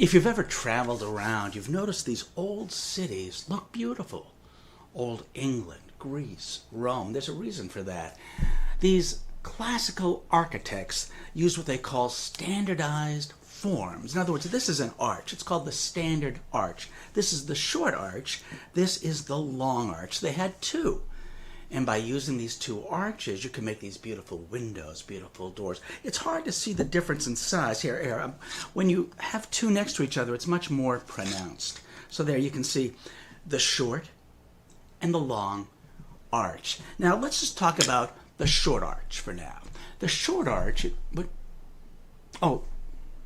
If you've ever traveled around, you've noticed these old cities look beautiful. Old England, Greece, Rome. There's a reason for that. These classical architects use what they call standardized forms. In other words, this is an arch. It's called the standard arch. This is the short arch. This is the long arch. They had two. And by using these two arches, you can make these beautiful windows, beautiful doors. It's hard to see the difference in size. Here, when you have two next to each other, it's much more pronounced. So there you can see the short and the long arch. Now, let's just talk about the short arch for now. The short arch, oh,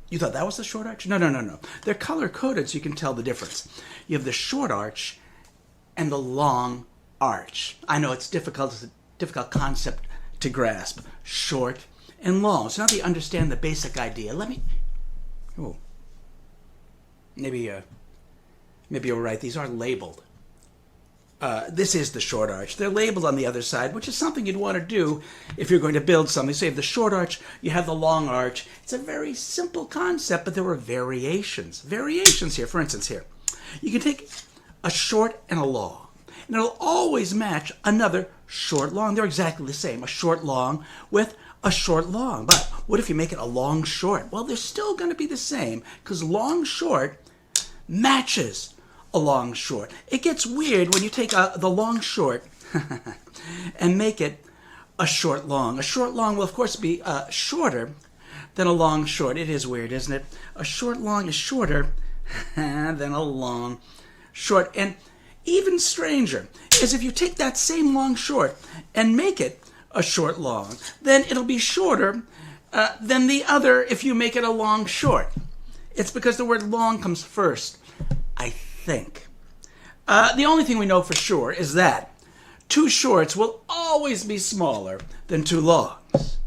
you thought that was the short arch? No. They're color-coded so you can tell the difference. You have the short arch and the long arch. I know it's it's a difficult concept to grasp. Short and long. So now that you understand the basic idea, maybe you're right. These are labeled. This is the short arch. They're labeled on the other side, which is something you'd want to do if you're going to build something. So you have the short arch, you have the long arch. It's a very simple concept, but there were variations. Variations here. For instance, here, you can take a short and a long, and it'll always match another short long. They're exactly the same, a short long with a short long. But what if you make it a long short? Well, they're still going to be the same because long short matches a long short. It gets weird when you take the long short and make it a short long. A short long will, of course, be shorter than a long short. It is weird, isn't it? A short long is shorter than a long short. And even stranger is if you take that same long short and make it a short long, then it'll be shorter than the other if you make it a long short. It's because the word long comes first, I think. The only thing we know for sure is that two shorts will always be smaller than two longs.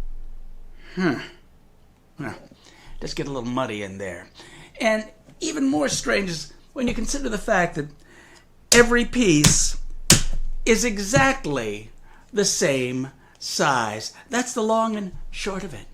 Just get a little muddy in there. And even more strange is when you consider the fact that every piece is exactly the same size. That's the long and short of it.